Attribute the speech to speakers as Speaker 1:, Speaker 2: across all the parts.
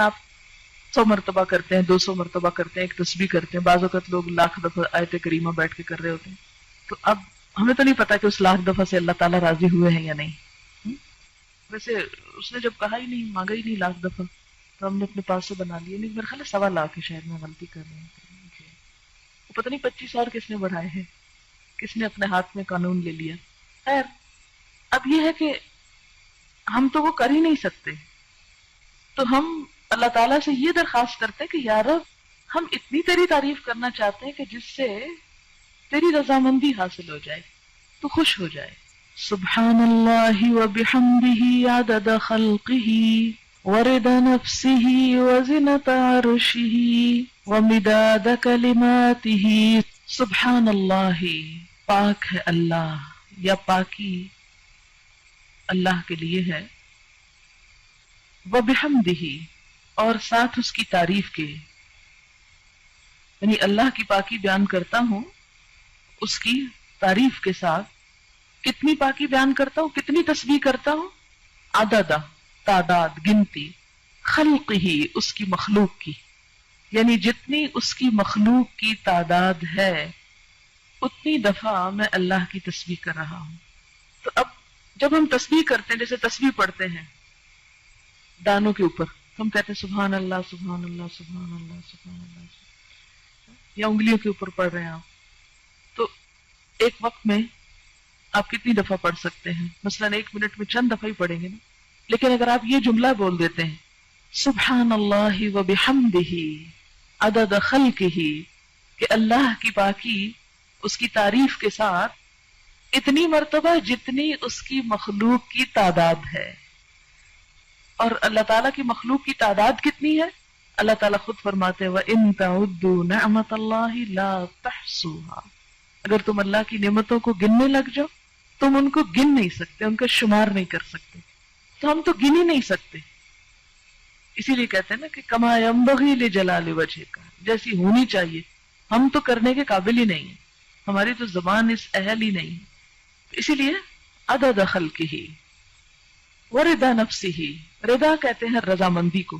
Speaker 1: آپ 100 مرتبہ کرتے ہیں، 200 مرتبہ کرتے ہیں، ایک تسبیح کرتے ہیں، بعض اوقات لوگ لاکھ دفعہ آیت کریمہ بیٹھ کے کر رہے ہوتے ہیں. تو اب ہمیں تو نہیں پتا کہ اس لاکھ دفعہ سے اللہ تعالیٰ راضی ہوئے ہیں یا نہیں. ویسے اس نے جب کہا ہی نہیں، مانگا ہی نہیں لاکھ دفعہ، تو ہم نے اپنے پاس سے بنا لیے. نہیں، میرے خیال ہے 1.25 ہے، شاید میں غلطی کر رہی ہوں. وہ پتہ نہیں 25 اور کس نے بڑھائے ہیں، کس نے اپنے ہاتھ میں قانون لے لیا. خیر، اب یہ ہے کہ ہم تو وہ کر ہی نہیں سکتے، تو ہم اللہ تعالیٰ سے یہ درخواست کرتے ہیں کہ یا رب ہم اتنی تیری تعریف کرنا چاہتے ہیں کہ جس سے تیری رضامندی حاصل ہو جائے، تو خوش ہو جائے. سبحان اللہ وبحمدہ عدد خلقہ ورضا نفسہ وزنۃ عرشہ ومداد کلماتہ. سبحان اللہ، پاک ہے اللہ، یا پاکی اللہ کے لیے ہے. وبحمدہ، اور ساتھ اس کی تعریف کے، یعنی اللہ کی پاکی بیان کرتا ہوں اس کی تعریف کے ساتھ. کتنی پاکی بیان کرتا ہوں، کتنی تسبیح کرتا ہوں؟ عدد، تعداد، گنتی، خلق ہی، اس کی مخلوق کی، یعنی جتنی اس کی مخلوق کی تعداد ہے اتنی دفعہ میں اللہ کی تسبیح کر رہا ہوں. تو اب جب ہم تسبیح کرتے ہیں، جیسے تسبیح پڑھتے ہیں دانوں کے اوپر، ہم کہتے ہیں سبحان اللہ سبحان اللہ سبحان اللہ سبحان اللہ، یا انگلیوں کے اوپر پڑھ رہے ہیں آپ، تو ایک وقت میں آپ کتنی دفعہ پڑھ سکتے ہیں؟ مثلا 1 منٹ میں چند دفعہ ہی پڑھیں گے نا. لیکن اگر آپ یہ جملہ بول دیتے ہیں سبحان اللہ وبحمدہ عدد خلقہ، کہ اللہ کی پاکی اس کی تعریف کے ساتھ اتنی مرتبہ جتنی اس کی مخلوق کی تعداد ہے. اور اللہ تعالیٰ کی مخلوق کی تعداد کتنی ہے؟ اللہ تعالیٰ خود فرماتے ہیں وَإِن تَعُدُّوا نِعْمَةَ اللَّهِ لَا تَحْصُوهَا، اگر تم اللہ کی نعمتوں کو گننے لگ جاؤ تم ان کو گن نہیں سکتے، ان کا شمار نہیں کر سکتے. تو ہم تو گن ہی نہیں سکتے. اسی لیے کہتے ہیں نا کہ کما ينبغي لجلال وجهك، جیسی ہونی چاہیے ہم تو کرنے کے قابل ہی نہیں ہیں، ہماری تو زبان اس اہل ہی نہیں. اسی لیے عدد خلقہ ورضا نفسہ، رضا کہتے ہیں رضامندی کو،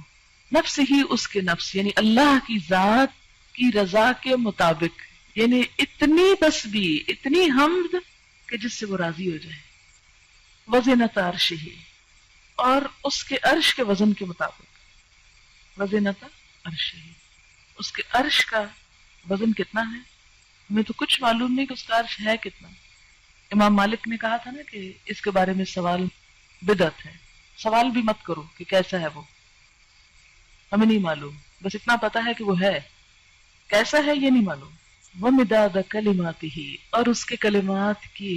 Speaker 1: نفس ہی اس کے نفس، یعنی اللہ کی ذات کی رضا کے مطابق، یعنی اتنی تسبیح، اتنی حمد کہ جس سے وہ راضی ہو جائے. وزنۃ عرشہ، اور اس کے عرش کے وزن کے مطابق. وزنۃ عرشہ، اس کے عرش کا وزن کتنا ہے؟ ہمیں تو کچھ معلوم نہیں کہ اس کا عرش ہے کتنا. امام مالک نے کہا تھا نا کہ اس کے بارے میں سوال بدعت ہے، سوال بھی مت کرو کہ کیسا ہے وہ، ہمیں نہیں معلوم، بس اتنا پتا ہے کہ وہ ہے، کیسا ہے یہ نہیں معلوم. وَمِدَادَ كَلِمَاتِهِ، اور اس کے کلمات کی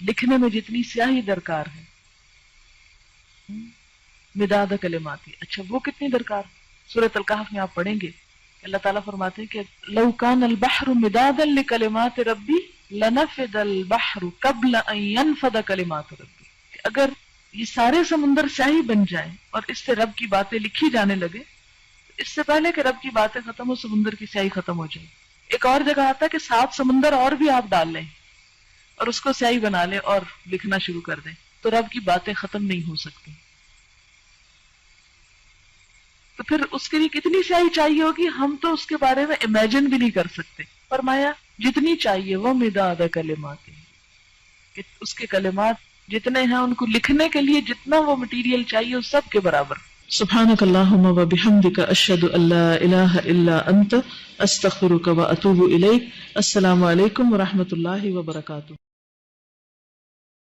Speaker 1: لکھنے میں جتنی سیاہی درکار ہے. مداد کلماتی، اچھا وہ کتنی درکار؟ سورۃ الکہف میں آپ پڑھیں گے اللہ تعالیٰ فرماتے ہیں کہ لو کان البحر مدادا لکلمات ربی لنفد البحر قبل ان ينفد کلمات ربی، کہ اگر یہ سارے سمندر سیاہی بن جائیں اور اس سے رب کی باتیں لکھی جانے لگے، اس سے پہلے کہ رب کی باتیں ختم ہو سمندر کی سیاہی ختم ہو جائے. ایک اور جگہ آتا ہے کہ 7 سمندر اور بھی آپ ڈال لیں اور اس کو سیاہی بنا لیں اور لکھنا شروع کر دیں تو رب کی باتیں ختم نہیں ہو سکتی. تو پھر اس کے لیے کتنی سیاہی چاہیے ہوگی، ہم تو اس کے بارے میں امیجن بھی نہیں کر سکتے. فرمایا جتنی چاہیے وہ مداد کلمات، کہ اس کے کلمات جتنے ہیں ان کو لکھنے کے لیے جتنا وہ مٹیریل چاہیے اس سب کے برابر. سبحانک اللہم و بحمدک اشہد ان لا الہ الا انت استغفرک و اتوب الیک. السلام علیکم و رحمۃ اللہ وبرکاتہ.